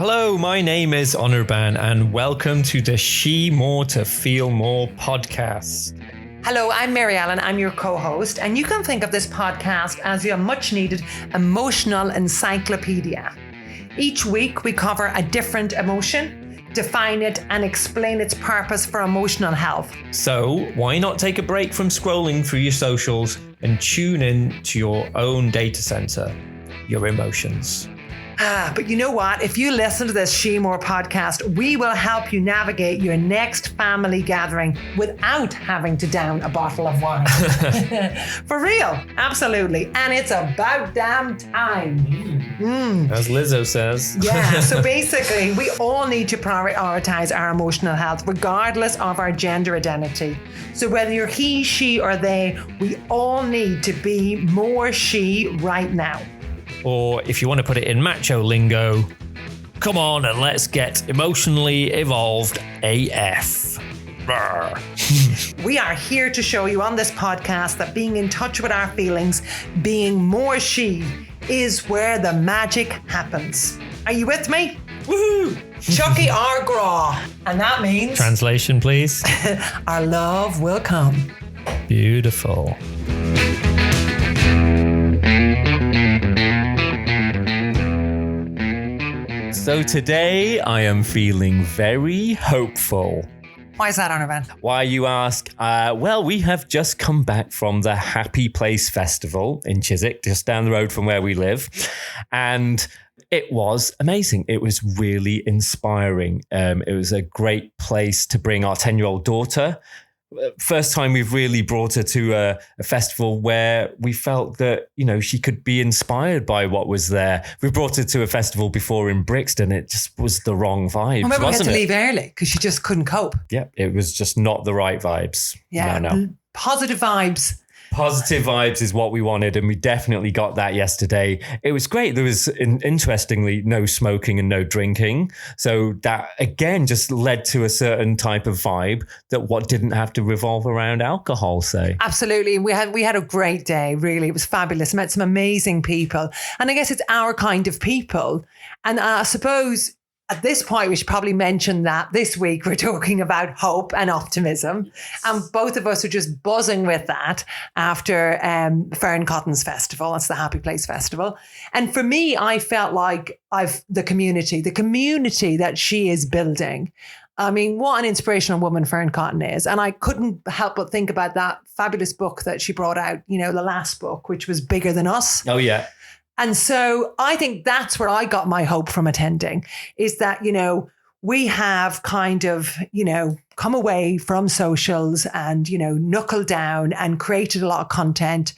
Hello, my name is Anirban and welcome to the She More to Feel More podcast. Hello, I'm Mary Ellen. I'm your co-host, and you can think of this podcast as your much-needed emotional encyclopedia. Each week, we cover a different emotion, define it, and explain its purpose for emotional health. So, why not take a break from scrolling through your socials and tune in to your own data center, your emotions? But you know what? If you listen to this She More podcast, we will help you navigate your next family gathering without having to down a bottle of wine. For real, absolutely. And it's about damn time. As Lizzo says. Yeah, so basically, we all need to prioritize our emotional health, regardless of our gender identity. So whether you're he, she, or they, we all need to be more she right now. Or if you want to put it in macho lingo, come on and let's get emotionally evolved AF. We are here to show you on this podcast that being in touch with our feelings, being more she, is where the magic happens. Are you with me? Woohoo! Chucky our graw. And that means... Translation, please. Our love will come. Beautiful. So today I am feeling very hopeful. Why is that, Anirban? Why, you ask? Well, we have just come back from the Happy Place Festival in Chiswick, just down the road from where we live. And it was amazing. It was really inspiring. It was a great place to bring our 10-year-old daughter. First time we've really brought her to a festival where we felt that, you know, she could be inspired by what was there. We brought her to a festival before in Brixton. It just was the wrong vibes, Remember, we had to wasn't it? leave early because she just couldn't cope. Yeah, it was just not the right vibes. Yeah, No. Positive vibes. Positive vibes is what we wanted, and we definitely got that yesterday. It was great. There was, interestingly, no smoking and no drinking. So that, again, just led to a certain type of vibe that what didn't have to revolve around alcohol, say. Absolutely. We had a great day, really. It was fabulous. Met some amazing people. And I guess it's our kind of people. And I suppose... At this point, we should probably mention that this week we're talking about hope and optimism. And both of us are just buzzing with that after Fearn Cotton's festival. That's the Happy Place Festival. And for me, I felt like the community that she is building. I mean, what an inspirational woman Fearn Cotton is. And I couldn't help but think about that fabulous book that she brought out, you know, the last book, which was Bigger Than Us. Oh, yeah. And so I think that's where I got my hope from attending, is that, you know, we have kind of, you know, come away from socials and, you know, knuckled down and created a lot of content.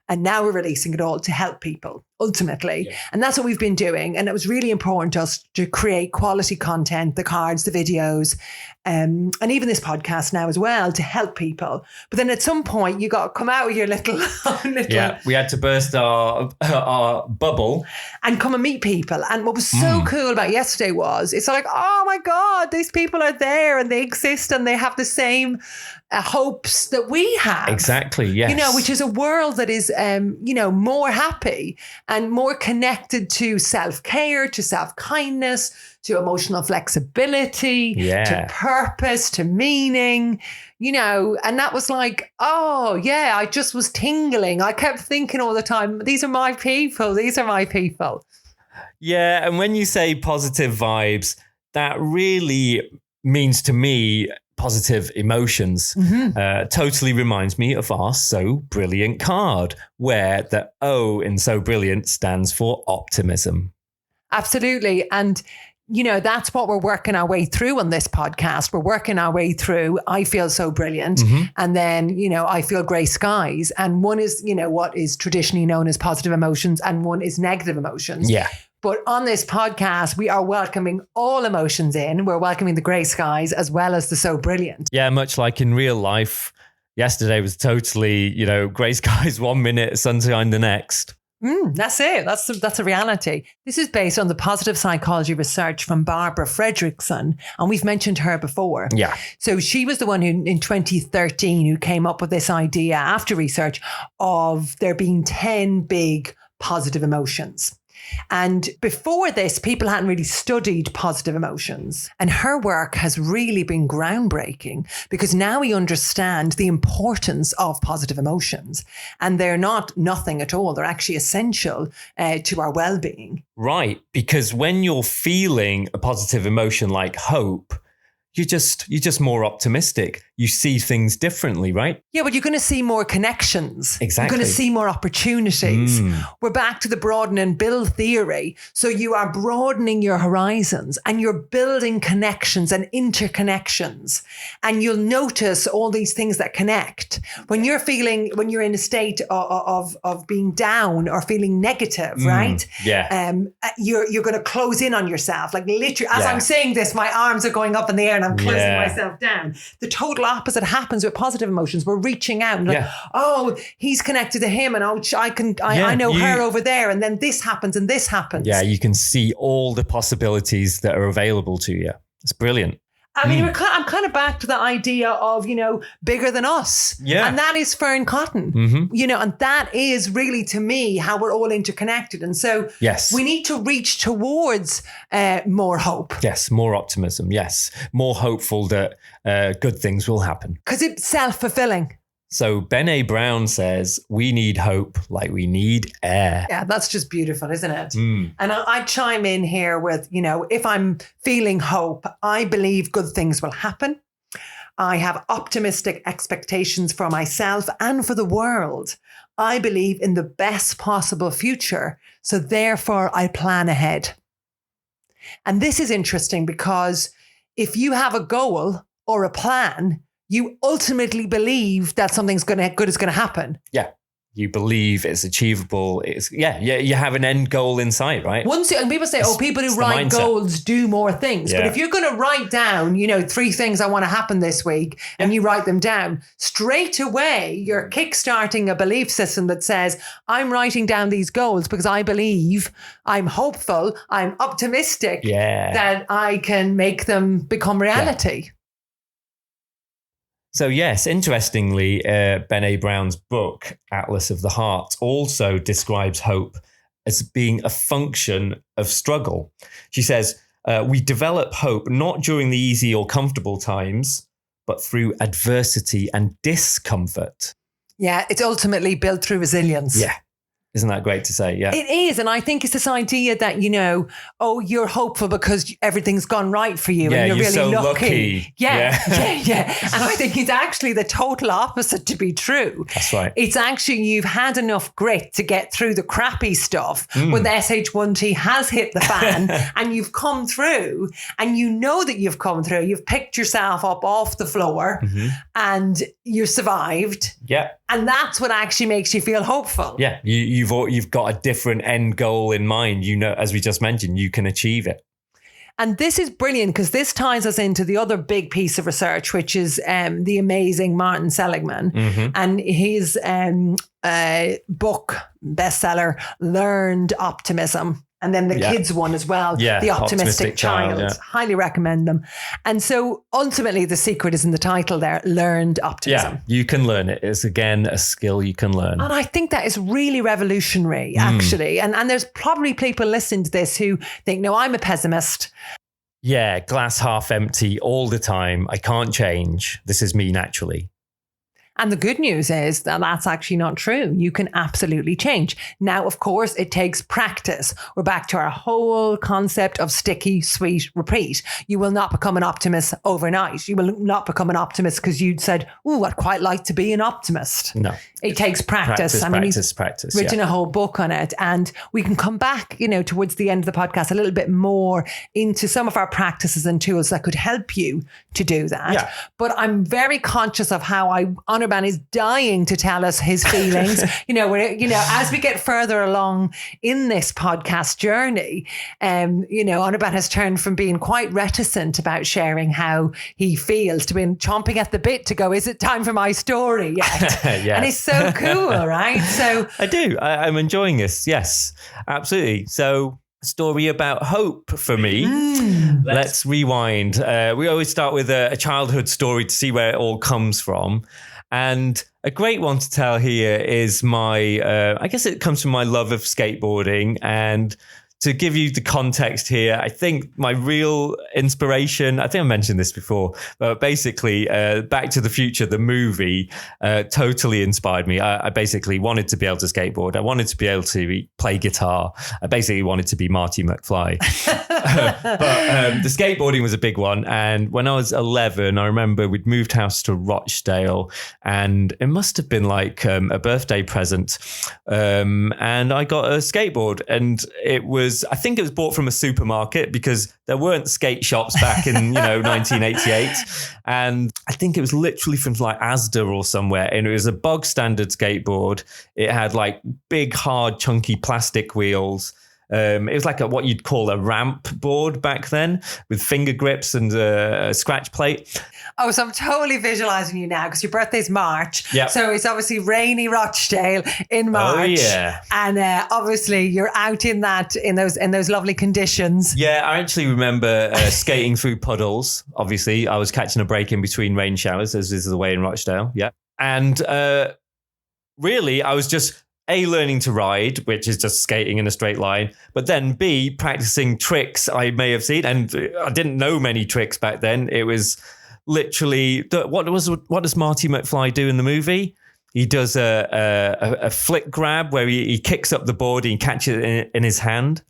And now we're releasing it all to help people, ultimately. Yeah. And that's what we've been doing. And it was really important to us to create quality content, the cards, the videos, and even this podcast now as well, to help people. But then at some point, you got to come out with your little... Yeah, we had to burst our bubble. And come and meet people. And what was so cool about yesterday was, it's like, oh my God, these people are there and they exist and they have the same hopes that we have. Exactly, yes. You know, which is a world that is, you know, more happy and more connected to self-care, to self-kindness, to emotional flexibility, to purpose, to meaning, you know. And that was like, oh yeah, I just was tingling. I kept thinking all the time, these are my people. These are my people. Yeah. And when you say positive vibes, that really means to me positive emotions. Totally reminds me of our So Brilliant card, where the O in So Brilliant stands for optimism. Absolutely. And you know, that's what we're working our way through on this podcast. We're working our way through, I feel so brilliant. And then, you know, I feel grey skies. And one is, you know, what is traditionally known as positive emotions, and one is negative emotions. Yeah. But on this podcast, we are welcoming all emotions in. We're welcoming the grey skies as well as the so brilliant. Yeah, much like in real life. Yesterday was totally, you know, grey skies 1 minute, sunshine the next. That's it. That's a reality. This is based on the positive psychology research from Barbara Fredrickson, and we've mentioned her before. Yeah. So she was the one who, in 2013, who came up with this idea after research of there being 10 big positive emotions. And before this, people hadn't really studied positive emotions. And her work has really been groundbreaking because now we understand the importance of positive emotions. And they're not nothing at all. They're actually essential to our well-being. Right. Because when you're feeling a positive emotion like hope, you're just more optimistic. You see things differently, right? Yeah, but you're going to see more connections. Exactly. You're going to see more opportunities. We're back to the broaden and build theory. So you are broadening your horizons and you're building connections and interconnections. And you'll notice all these things that connect. When you're in a state of being down or feeling negative, right? Yeah. You're going to close in on yourself. Like literally, as I'm saying this, my arms are going up in the air and I'm closing myself down. The total opposite happens with positive emotions. We're reaching out and like, oh, he's connected to him and I know her over there. And then this happens and this happens. Yeah, you can see all the possibilities that are available to you. It's brilliant. I mean, I'm kind of back to the idea of, bigger than us. Yeah. And that is Fearn Cotton. And that is really, to me, how we're all interconnected. And so we need to reach towards more hope. Yes, more optimism. Yes, more hopeful that good things will happen. Because it's self-fulfilling. So Brené Brown says, we need hope like we need air. Yeah, that's just beautiful, isn't it? And I chime in here with, if I'm feeling hope, I believe good things will happen. I have optimistic expectations for myself and for the world. I believe in the best possible future. So therefore, I plan ahead. And this is interesting because if you have a goal or a plan, you ultimately believe that something's good is going to happen. Yeah. You believe it's achievable. You have an end goal in sight, right? And people say, people who write goals do more things. Yeah. But if you're going to write down, 3 things I want to happen this week, and you write them down, straight away, you're kickstarting a belief system that says, I'm writing down these goals because I believe, I'm hopeful, I'm optimistic that I can make them become reality. Yeah. So yes, interestingly, Brené Brown's book, Atlas of the Heart, also describes hope as being a function of struggle. She says, we develop hope not during the easy or comfortable times, but through adversity and discomfort. Yeah, it's ultimately built through resilience. Yeah. Isn't that great to say? Yeah. It is. And I think it's this idea that, you're hopeful because everything's gone right for you and you're really so lucky. Yeah. And I think it's actually the total opposite to be true. That's right. It's actually you've had enough grit to get through the crappy stuff when the SH1T has hit the fan and you've come through and you know that you've come through. You've picked yourself up off the floor and you survived. Yeah. And that's what actually makes you feel hopeful. Yeah. You've got a different end goal in mind. As we just mentioned, you can achieve it. And this is brilliant because this ties us into the other big piece of research, which is the amazing Martin Seligman and his book, bestseller, Learned Optimism. And then the kids one as well, The Optimistic Child. Yeah. Highly recommend them. And so ultimately the secret is in the title there, Learned Optimism. Yeah, you can learn it. It's again a skill you can learn. And I think that is really revolutionary, actually. And there's probably people listening to this who think, no, I'm a pessimist. Yeah, glass half empty all the time. I can't change. This is me naturally. And the good news is that that's actually not true. You can absolutely change. Now, of course, it takes practice. We're back to our whole concept of sticky, sweet, repeat. You will not become an optimist overnight. You will not become an optimist because you'd said, I'd quite like to be an optimist. No. It takes practice. Practice. Written a whole book on it. And we can come back, towards the end of the podcast a little bit more into some of our practices and tools that could help you to do that. Yeah. But I'm very conscious of how Anirban is dying to tell us his feelings. As we get further along in this podcast journey, Anirban has turned from being quite reticent about sharing how he feels to being chomping at the bit to go, is it time for my story yet? Yeah. And it's so cool, right? So I do. I'm enjoying this. Yes, absolutely. So story about hope for me. Let's rewind. We always start with a childhood story to see where it all comes from. And A great one to tell here is I guess it comes from my love of skateboarding. And to give you the context here, I think my real inspiration, I think I mentioned this before, but basically Back to the Future, the movie, totally inspired me. I basically wanted to be able to skateboard. I wanted to be able to play guitar. I basically wanted to be Marty McFly. But the skateboarding was a big one. And when I was 11, I remember we'd moved house to Rochdale, and it must have been like a birthday present. And I got a skateboard, and I think it was bought from a supermarket because there weren't skate shops back in, 1988. And I think it was literally from like Asda or somewhere. And it was a bog standard skateboard. It had like big, hard, chunky plastic wheels. It was like what you'd call a ramp board back then, with finger grips and a scratch plate. Oh, so I'm totally visualizing you now because your birthday's March. Yep. So it's obviously rainy Rochdale in March. Oh, yeah. And obviously you're out in those lovely conditions. Yeah, I actually remember skating through puddles. Obviously, I was catching a break in between rain showers, as is the way in Rochdale. Yeah. And really, I was just learning to ride, which is just skating in a straight line, but then B, practicing tricks I may have seen. And I didn't know many tricks back then. It was literally, what does Marty McFly do in the movie? He does a flick grab where he kicks up the board and he catches it in his hand.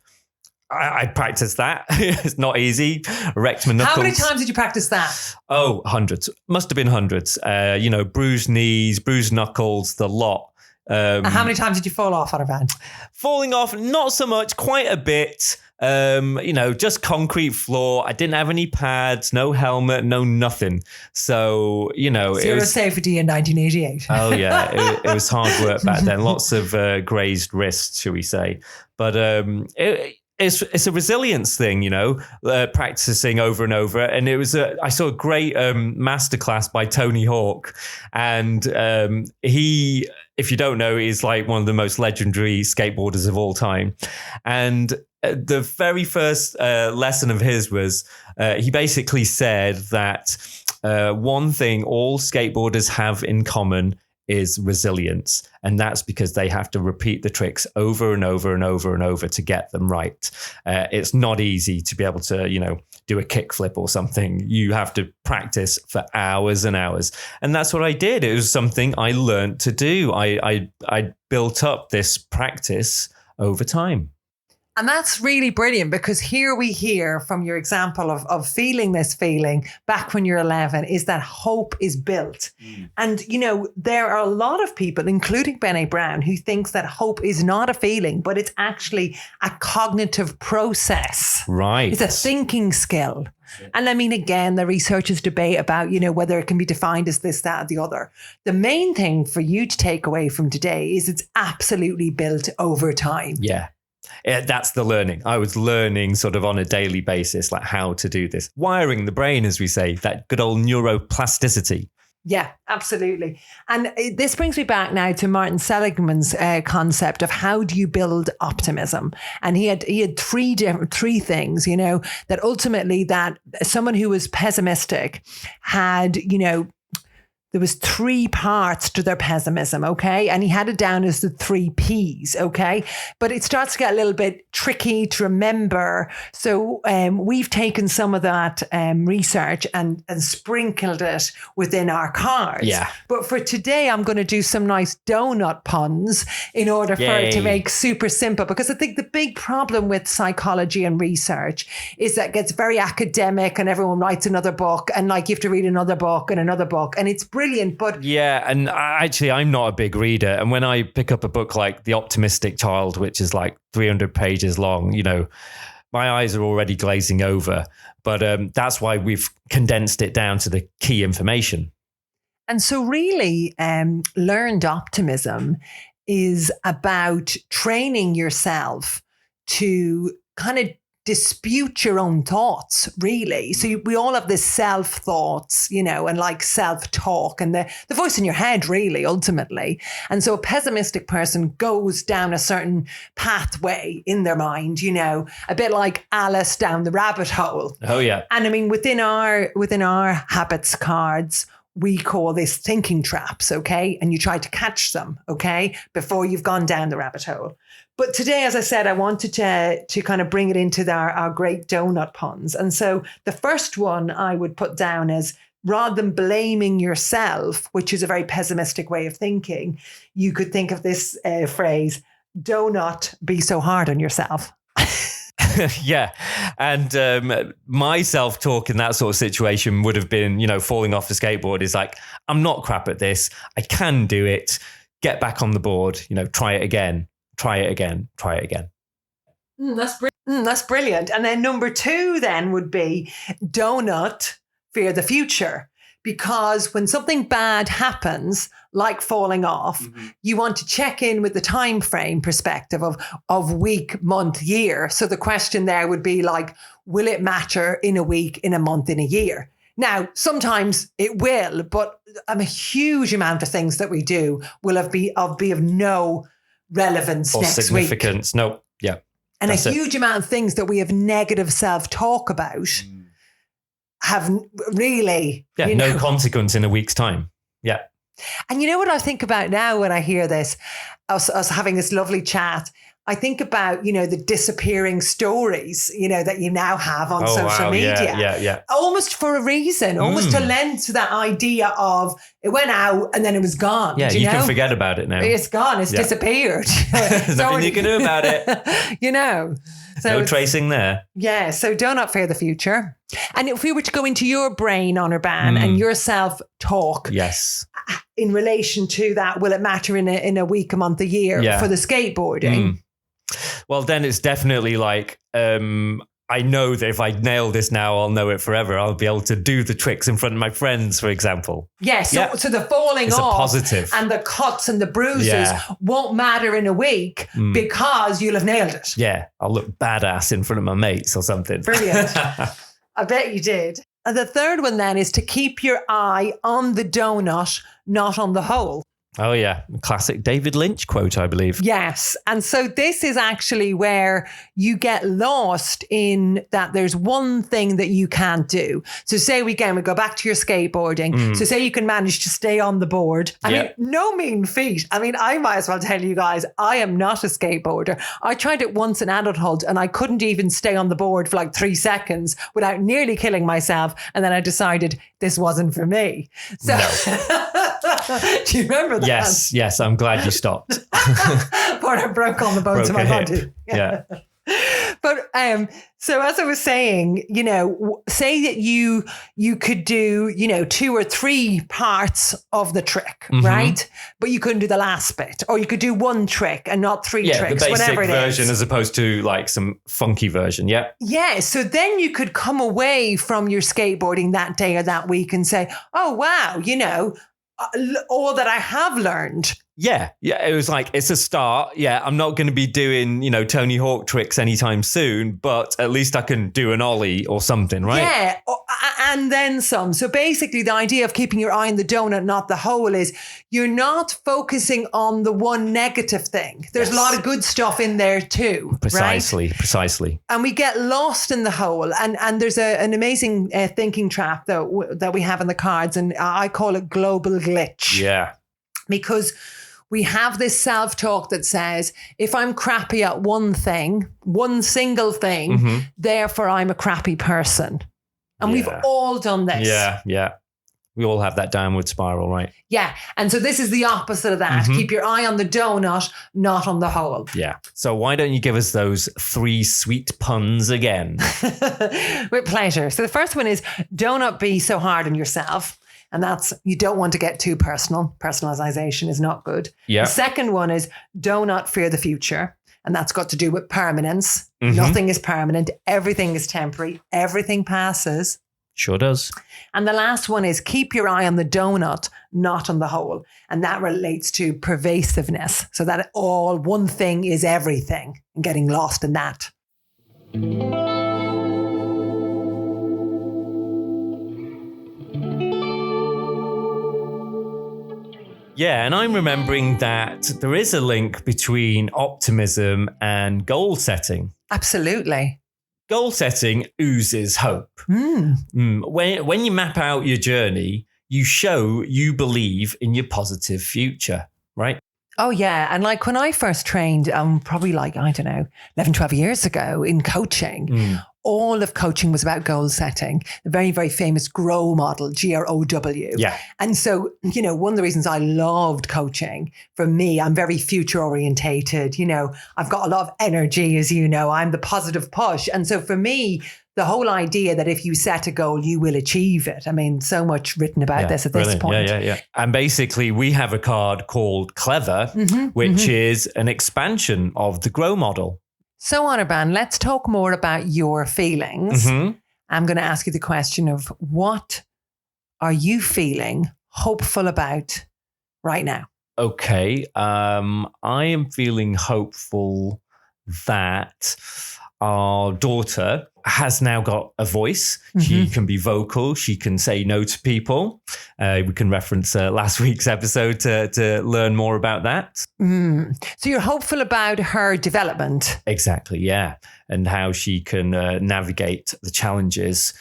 I practiced that. It's not easy. Wrecked my knuckles. How many times did you practice that? Oh, hundreds. Must have been hundreds. Bruised knees, bruised knuckles, the lot. And how many times did you fall off, Anirban? Falling off, not so much, quite a bit. Just concrete floor. I didn't have any pads, no helmet, no nothing. So, Zero safety in 1988. Oh, yeah. It was hard work back then. Lots of grazed wrists, shall we say. But it's a resilience thing, practicing over and over. And I saw a great masterclass by Tony Hawk. And he, if you don't know, is like one of the most legendary skateboarders of all time. And the very first lesson of his was he basically said that one thing all skateboarders have in common is resilience. And that's because they have to repeat the tricks over and over and over and over to get them right. It's not easy to be able to, do a kickflip or something. You have to practice for hours and hours. And that's what I did. It was something I learned to do. I built up this practice over time. And that's really brilliant because here we hear from your example of feeling this feeling back when you're 11 is that hope is built. And, there are a lot of people, including Brené Brown, who thinks that hope is not a feeling, but it's actually a cognitive process. Right. It's a thinking skill. And I mean, again, the researchers debate about, whether it can be defined as this, that, or the other. The main thing for you to take away from today is it's absolutely built over time. Yeah. That's the learning. I was learning sort of on a daily basis, like how to do this. Wiring the brain, as we say, that good old neuroplasticity. Yeah, absolutely. And this brings me back now to Martin Seligman's concept of how do you build optimism? And he had three things, that ultimately that someone who was pessimistic had, there was 3 parts to their pessimism, okay? And he had it down as the 3 Ps, okay? But it starts to get a little bit tricky to remember. So we've taken some of that research and sprinkled it within our cards. Yeah. But for today, I'm going to do some nice donut puns in order for it to make super simple. Because I think the big problem with psychology and research is that it gets very academic and everyone writes another book and like you have to read another book and another book. And it's brilliant, but yeah, and actually I'm not a big reader, and when I pick up a book like The Optimistic Child, which is like 300 pages long, my eyes are already glazing over, but that's why we've condensed it down to the key information. And so really learned optimism is about training yourself to kind of dispute your own thoughts, really. So we all have this self-thoughts, and like self-talk and the voice in your head, really, ultimately. And so a pessimistic person goes down a certain pathway in their mind, a bit like Alice down the rabbit hole. Oh, yeah. And I mean, within our habits cards, we call this thinking traps, okay? And you try to catch them, okay, before you've gone down the rabbit hole. But today, as I said, I wanted to kind of bring it into our great donut puns. And so the first one I would put down is, rather than blaming yourself, which is a very pessimistic way of thinking, you could think of this phrase, do not be so hard on yourself. Yeah. And my self-talk in that sort of situation would have been, falling off the skateboard is like, I'm not crap at this. I can do it. Get back on the board. Try it again. Try it again. Try it again. That's brilliant. And then number 2 then would be, do not fear the future. Because when something bad happens, like falling off, you want to check in with the time frame perspective of week, month, year. So the question there would be like, will it matter in a week, in a month, in a year? Now, sometimes it will, but a huge amount of things that we do will be of no relevance or next significance. week. No, yeah. And a huge amount of things that we have negative self-talk about have really... no consequence in a week's time. Yeah. And you know what I think about now when I hear this, us having this lovely chat, I think about, the disappearing stories, that you now have on social media. Yeah. Almost for a reason, almost to lend to that idea of it went out and then it was gone. Yeah, you can forget about it now. It's gone. It's disappeared. There's nothing you can do about it. So no tracing there. Yeah. So do not fear the future. And if we were to go into your brain, Anirban, and your self-talk. Yes. In relation to that, will it matter in a week, a month, a year for the skateboarding? Well, then it's definitely like, I know that if I nail this now, I'll know it forever. I'll be able to do the tricks in front of my friends, for example. Yes. So the falling it's off a positive. And the cuts and the bruises won't matter in a week because you'll have nailed it. Yeah. I'll look badass in front of my mates or something. Brilliant. I bet you did. And the third one then is to keep your eye on the donut, not on the hole. Oh, yeah. Classic David Lynch quote, I believe. Yes. And so this is actually where you get lost in that there's one thing that you can't do. So say we go back to your skateboarding. So say you can manage to stay on the board. I mean, no mean feat. I mean, I might as well tell you guys, I am not a skateboarder. I tried it once in adulthood and I couldn't even stay on the board for like 3 seconds without nearly killing myself. And then I decided this wasn't for me. So do you remember that? Yes. I'm glad you stopped. But I broke all the bones of my body. Yeah. But so as I was saying, say that you could do, 2 or 3 parts of the trick, right? But you couldn't do the last bit, or you could do 1 trick and not 3 tricks, the basic whatever it version is. as opposed to like some funky version. Yeah. Yeah. So then you could come away from your skateboarding that day or that week and say, oh, wow, all that I have learned. Yeah. It was like, it's a start. Yeah. I'm not going to be doing, Tony Hawk tricks anytime soon, but at least I can do an ollie or something, right? Yeah. And then some. So basically the idea of keeping your eye on the donut, not the hole, is you're not focusing on the one negative thing. There's a lot of good stuff in there too. Precisely. And we get lost in the hole. And there's an amazing thinking trap that we have in the cards. And I call it global glitch. Yeah. Because we have this self-talk that says, if I'm crappy at one thing, one single thing, therefore I'm a crappy person. And we've all done this. Yeah. We all have that downward spiral, right? Yeah. And so this is the opposite of that. Keep your eye on the donut, not on the hole. Yeah. So why don't you give us those 3 sweet puns again? With pleasure. So the first one is, do not be so hard on yourself. And that's, you don't want to get too personal. Personalization is not good. Yeah. The second one is, do not fear the future. And that's got to do with permanence. Nothing is permanent. Everything is temporary. Everything passes. Sure does. And the last one is, keep your eye on the donut, not on the hole. And that relates to pervasiveness. So that one thing is everything, and getting lost in that. Yeah, and I'm remembering that there is a link between optimism and goal setting. Absolutely. Goal setting oozes hope. When you map out your journey, you show you believe in your positive future, right? Oh, yeah. And like when I first trained, probably like, I don't know, 11, 12 years ago in coaching, all of coaching was about goal setting. The very, very famous GROW model, GROW. Yeah. And so, you know, one of the reasons I loved coaching, for me, I'm very future orientated. You know, I've got a lot of energy, as you know, I'm the positive push. And so for me, the whole idea that if you set a goal, you will achieve it. I mean, so much written about this at this point. Yeah. And basically, we have a card called Clever, which is an expansion of the GROW model. So, Anirban, let's talk more about your feelings. I'm going to ask you the question of what are you feeling hopeful about right now? Okay. I am feeling hopeful that our daughter has now got a voice. She can be vocal. She can say no to people. We can reference last week's episode to learn more about that. So you're hopeful about her development. Exactly, yeah. And how she can navigate the challenges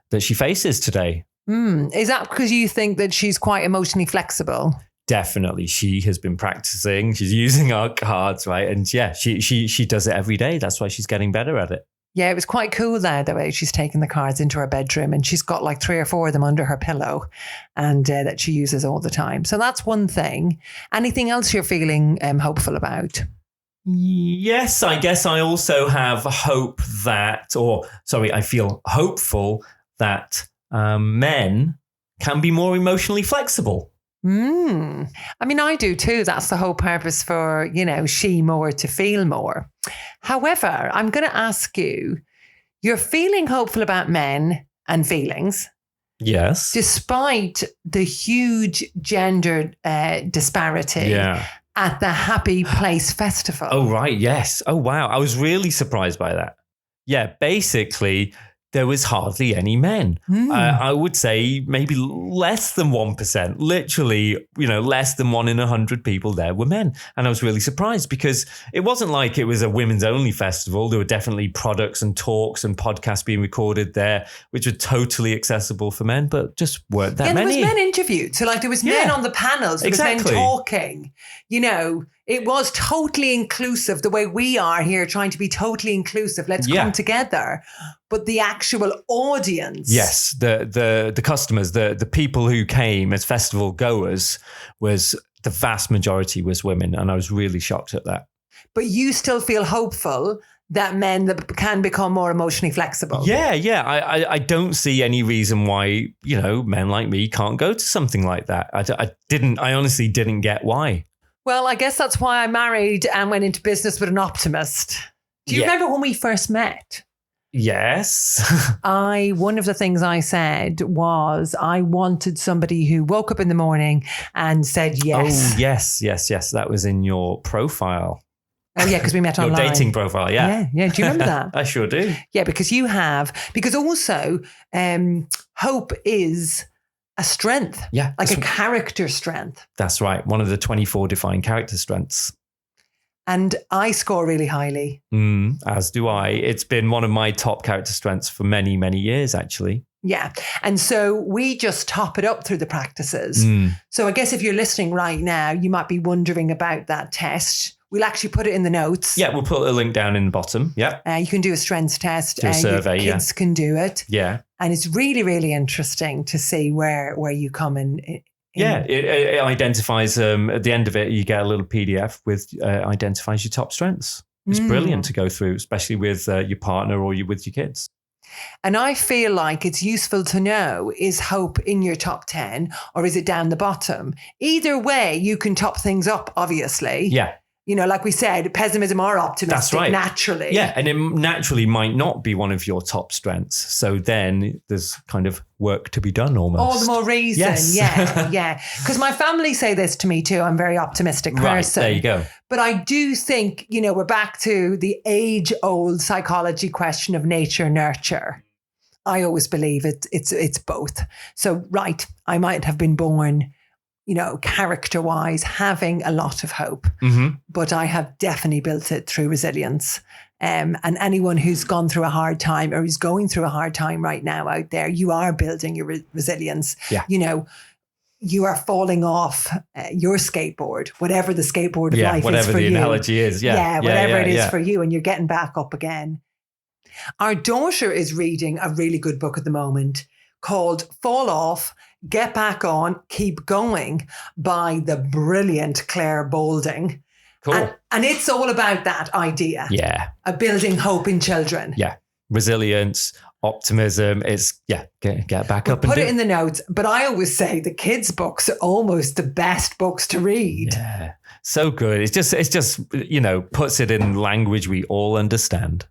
that she faces today. Is that because you think that she's quite emotionally flexible? Definitely. She has been practicing. She's using our cards, right? And yeah, she does it every day. That's why she's getting better at it. Yeah, it was quite cool there, the way she's taken the cards into her bedroom and she's got like 3 or 4 of them under her pillow and that she uses all the time. So that's one thing. Anything else you're feeling hopeful about? Yes, I guess I also have hope that, I feel hopeful that men can be more emotionally flexible. I mean, I do too. That's the whole purpose for, you know, she more to feel more. However, I'm going to ask you, you're feeling hopeful about men and feelings. Yes. Despite the huge gender disparity at the Happy Place Festival. Oh, right. Yes. Oh, wow. I was really surprised by that. Yeah, basically, there was hardly any men. I would say maybe less than 1%. Literally, you know, less than 1 in 100 people there were men. And I was really surprised because it wasn't like it was a women's only festival. There were definitely products and talks and podcasts being recorded there, which were totally accessible for men, but just weren't that many. There was men interviewed. So like there was men on the panels, there was men talking, you know. It was totally inclusive, the way we are here trying to be totally inclusive. Let's come together. But the actual audience. Yes, the customers, the people who came as festival goers, was the vast majority was women. And I was really shocked at that. But you still feel hopeful that men that can become more emotionally flexible. Yeah. I don't see any reason why, you know, men like me can't go to something like that. I honestly didn't get why. Well, I guess that's why I married and went into business with an optimist. Do you remember when we first met? Yes. One of the things I said was I wanted somebody who woke up in the morning and said yes. Oh, yes. That was in your profile. Oh, yeah, because we met online. Your dating profile, yeah. Yeah. Do you remember that? I sure do. Yeah, because also hope is a strength. Yeah. Like a character strength. That's right. One of the 24 defined character strengths. And I score really highly. As do I. It's been one of my top character strengths for many, many years, actually. Yeah. And so we just top it up through the practices. So I guess if you're listening right now, you might be wondering about that test. We'll actually put it in the notes. Yeah, we'll put a link down in the bottom. Yeah. You can do a strengths test. Do a survey, your kids can do it. Yeah. And it's really, really interesting to see where you come in. It identifies, at the end of it, you get a little PDF with identifies your top strengths. It's brilliant to go through, especially with your partner or with your kids. And I feel like it's useful to know, is hope in your top 10 or is it down the bottom? Either way, you can top things up, obviously. Yeah. You know, like we said, pessimism or optimistic naturally. Yeah, and it naturally might not be one of your top strengths. So then there's kind of work to be done almost. All the more reason. Yes. Yeah. Because my family say this to me too. I'm a very optimistic person. Right, there you go. But I do think, you know, we're back to the age-old psychology question of nature, nurture. I always believe it's both. So, right, I might have been born, you know, character-wise, having a lot of hope. But I have definitely built it through resilience. And anyone who's gone through a hard time or who's going through a hard time right now out there, you are building your resilience. Yeah. You know, you are falling off your skateboard, whatever the skateboard of life is for you. Whatever the analogy is. Whatever it is for you, and you're getting back up again. Our daughter is reading a really good book at the moment called Fall Off, Get Back On, Keep Going by the brilliant Claire Boulding. Cool. And it's all about that idea. Yeah. Of building hope in children. Yeah. Resilience, optimism. It's, get back up and put it in the notes. But I always say the kids' books are almost the best books to read. Yeah. So good. It's just, puts it in language we all understand.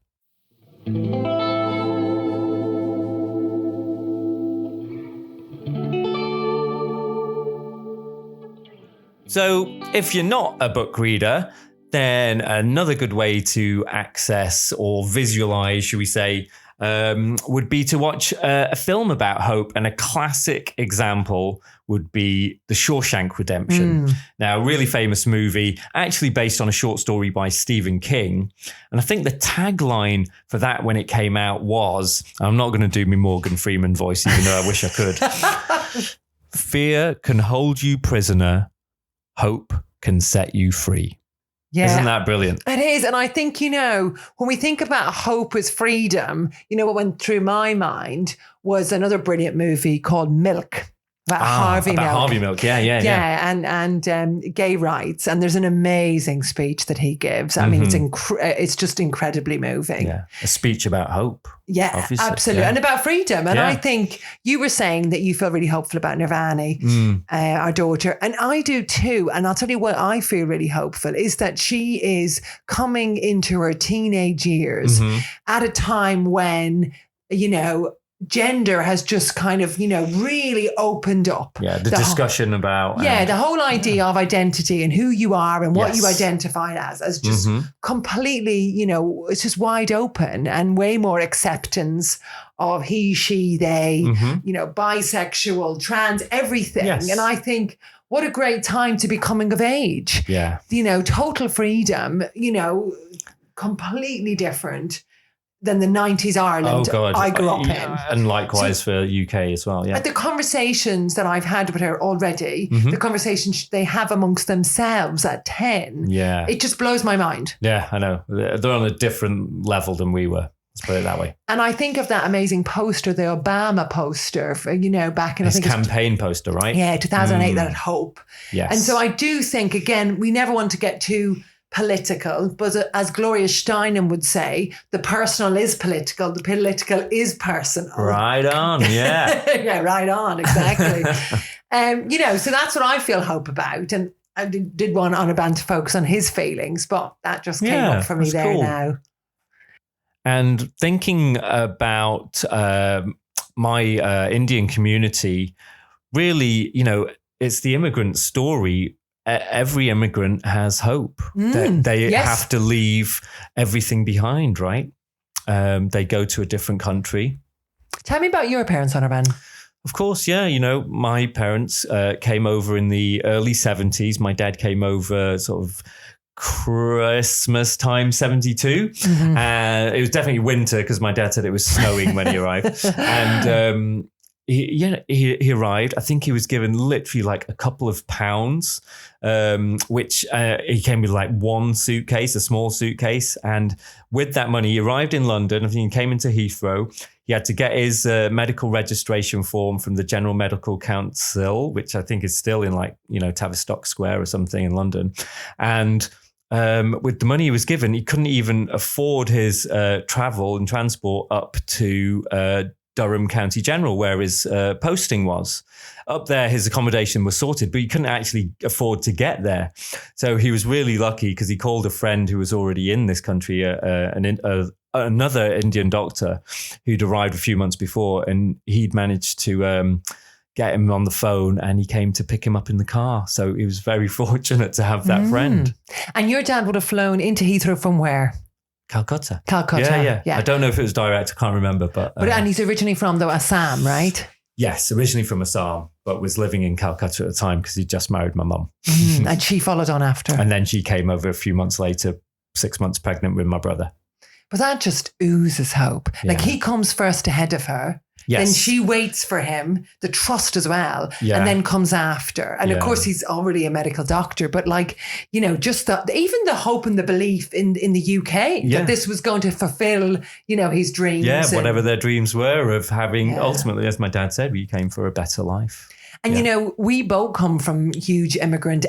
So if you're not a book reader, then another good way to access or visualize, should we say, would be to watch a film about hope. And a classic example would be The Shawshank Redemption. Now, a really famous movie, actually based on a short story by Stephen King. And I think the tagline for that when it came out was, I'm not going to do my Morgan Freeman voice, even though I wish I could. Fear can hold you prisoner. Hope can set you free. Yeah. Isn't that brilliant? It is. And I think, when we think about hope as freedom, what went through my mind was another brilliant movie called Milk. About Harvey Milk. Yeah. And gay rights. And there's an amazing speech that he gives. I mean, it's just incredibly moving. Yeah. A speech about hope. Yeah, obviously. Absolutely. Yeah. And about freedom. And I think you were saying that you feel really hopeful about Nirvani, our daughter. And I do too. And I'll tell you what I feel really hopeful is that she is coming into her teenage years at a time when, gender has just kind of, really opened up. Yeah, the discussion about... the whole idea of identity and who you are and what you identify as just completely, it's just wide open and way more acceptance of he, she, they, bisexual, trans, everything. Yes. And I think what a great time to be coming of age. Yeah. Total freedom, completely different than the 90s Ireland I grew up in. And likewise for UK as well, yeah. The conversations that I've had with her already, the conversations they have amongst themselves at 10, it just blows my mind. Yeah, I know. They're on a different level than we were. Let's put it that way. And I think of that amazing poster, the Obama poster, for, back in... His campaign poster, right? Yeah, 2008, that had hope. Yes. And so I do think, again, we never want to get too political, but as Gloria Steinem would say, the personal is political, the political is personal. Right on, yeah. Yeah, right on, exactly. So that's what I feel hope about. And I did want Anirban to focus on his feelings, but that just came up for me there now. And thinking about my Indian community, really, it's the immigrant story. Every immigrant has hope. They have to leave everything behind, right? They go to a different country. Tell me about your parents, Anirban. Of course, yeah. My parents came over in the early 70s. My dad came over sort of Christmas time, 72. It was definitely winter because my dad said it was snowing when he arrived. And he arrived. I think he was given literally like a couple of pounds, which he came with like one suitcase, a small suitcase. And with that money, he arrived in London. I think he came into Heathrow. He had to get his medical registration form from the General Medical Council, which I think is still in Tavistock Square or something in London. And with the money he was given, he couldn't even afford his travel and transport up to Durham County General, where his posting was. Up there, his accommodation was sorted, but he couldn't actually afford to get there. So he was really lucky because he called a friend who was already in this country, another Indian doctor who'd arrived a few months before, and he'd managed to get him on the phone, and he came to pick him up in the car. So he was very fortunate to have that friend. And your dad would have flown into Heathrow from where? Calcutta. Yeah. I don't know if it was direct. I can't remember. But and he's originally from Assam, right? Yes, originally from Assam, but was living in Calcutta at the time because he just married my mum. And she followed on after. And then she came over a few months later, 6 months pregnant with my brother. But that just oozes hope. Yeah. Like he comes first ahead of her. Yes. Then she waits for him, the trust as well, Yeah. and then comes after. And of Yeah. course, he's already a medical doctor, but like, you know, just even the hope and the belief in the UK Yeah. that this was going to fulfill, you know, his dreams. Yeah, and- whatever their dreams were of having, Yeah. ultimately, as my dad said, we came for a better life. And, Yeah. you know, we both come from huge immigrant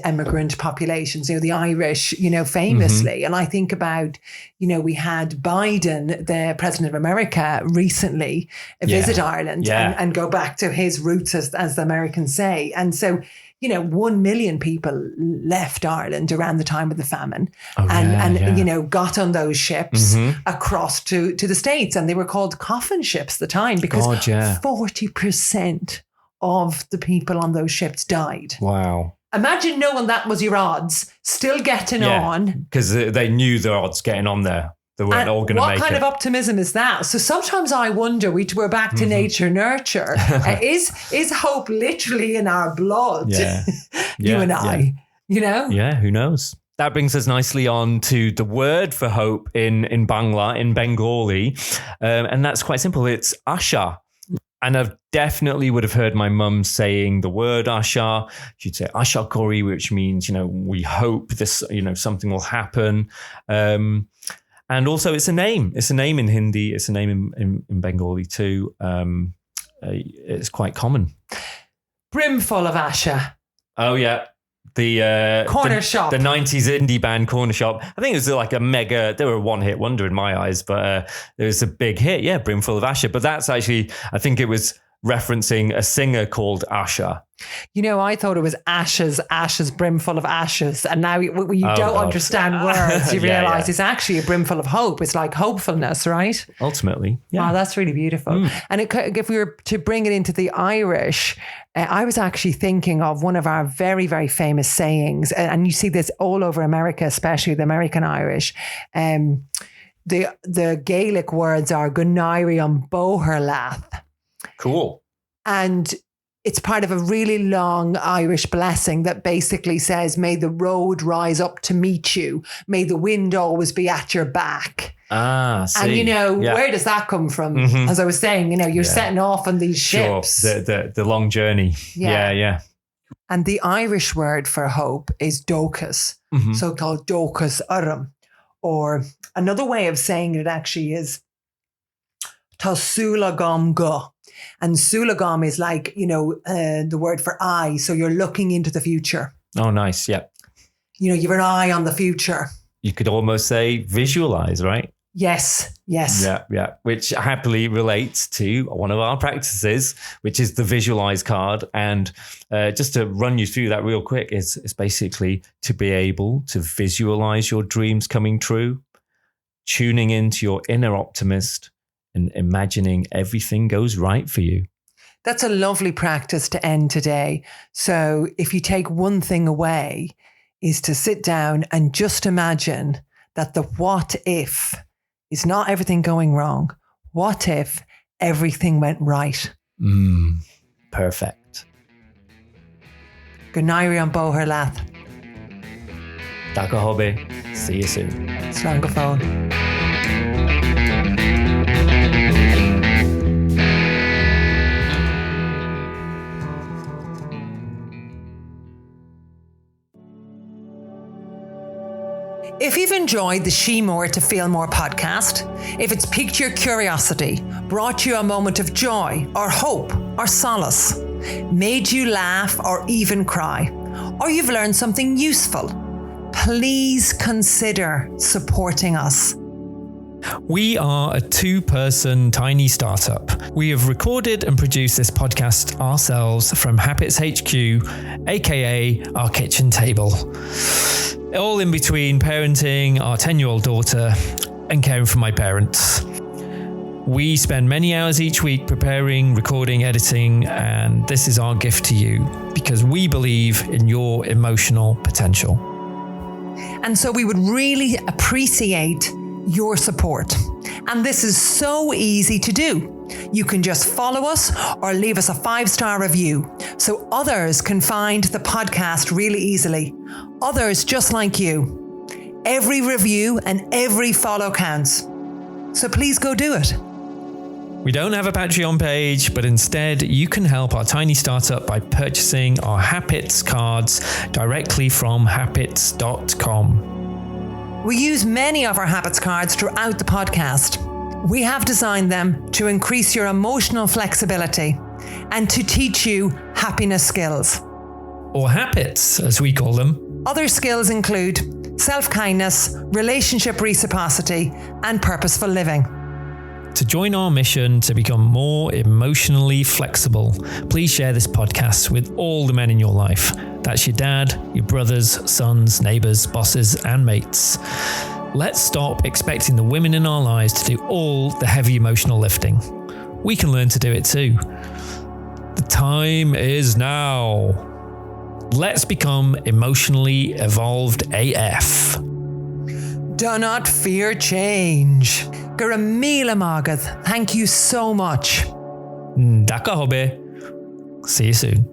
populations, you know, the Irish, you know, famously. Mm-hmm. And I think about, you know, we had Biden, the president of America, recently visit Ireland and go back to his roots, as the Americans say. And so, you know, 1 million people left Ireland around the time of the famine you know, got on those ships across to the States. And they were called coffin ships at the time because 40% of the people on those ships died. Wow. Imagine knowing that was your odds, still getting on. Because they knew the odds getting on there. They weren't all going to make it. What kind of optimism is that? So sometimes I wonder, we're back to nature nurture. Is hope literally in our blood? Yeah. You and I, you know? Yeah, who knows? That brings us nicely on to the word for hope in Bangla, in Bengali. And that's quite simple. It's Asha. And I've definitely would have heard my mum saying the word Asha. She'd say Asha Kori, which means, you know, we hope this, you know, something will happen. And also it's a name. It's a name in Hindi. It's a name in Bengali too. It's quite common. Brimful of Asha. Oh, yeah. The Corner shop. The 90s indie band Corner Shop. I think it was like they were a one-hit wonder in my eyes, but it was a big hit. Yeah, Brimful of Asha. But that's actually, I think it was referencing a singer called Asha. You know, I thought it was ashes, brimful of ashes. And now you don't understand words. You realise it's actually a brimful of hope. It's like hopefulness, right? Ultimately. Yeah. Oh, that's really beautiful. And if we were to bring it into the Irish, I was actually thinking of one of our very, very famous sayings. And you see this all over America, especially the American Irish. The Gaelic words are Gunairi on Boherlath. Cool. And it's part of a really long Irish blessing that basically says, may the road rise up to meet you. May the wind always be at your back. Ah, see. And, you know, where does that come from? As I was saying, you know, you're setting off on these ships. Sure. The long journey. Yeah. And the Irish word for hope is docus, so-called docus urum. Or another way of saying it actually is tasulagam go. And sulagam is like, you know, the word for eye. So you're looking into the future. Oh, nice. Yeah. You know, you have an eye on the future. You could almost say visualize, right? Yes. Yeah. Which happily relates to one of our practices, which is the visualize card. And just to run you through that real quick, it's basically to be able to visualize your dreams coming true, tuning into your inner optimist, and imagining everything goes right for you. That's a lovely practice to end today. So if you take one thing away, is to sit down and just imagine that the what if is not everything going wrong. What if everything went right? Perfect. Gunairi on Boherlath. Daka Hobe. See you soon. Slangophone. If you've enjoyed the She More to Feel More podcast, if it's piqued your curiosity, brought you a moment of joy or hope or solace, made you laugh or even cry, or you've learned something useful, please consider supporting us. We are a 2-person tiny startup. We have recorded and produced this podcast ourselves from Habits HQ, aka our kitchen table. All in between parenting our 10-year-old daughter and caring for my parents. We spend many hours each week preparing, recording, editing, and this is our gift to you because we believe in your emotional potential. And so we would really appreciate your support. And this is so easy to do. You can just follow us or leave us a 5-star review so others can find the podcast really easily. Others just like you. Every review and every follow counts. So please go do it. We don't have a Patreon page, but instead you can help our tiny startup by purchasing our Habits cards directly from habits.com. We use many of our Habits cards throughout the podcast. We have designed them to increase your emotional flexibility and to teach you happiness skills. Or habits, as we call them. Other skills include self-kindness, relationship reciprocity, and purposeful living. To join our mission to become more emotionally flexible, please share this podcast with all the men in your life. That's your dad, your brothers, sons, neighbours, bosses, and mates. Let's stop expecting the women in our lives to do all the heavy emotional lifting. We can learn to do it too. The time is now. Let's become emotionally evolved AF. Do not fear change. Gur míle mágad. Thank you so much. Daka hobe. See you soon.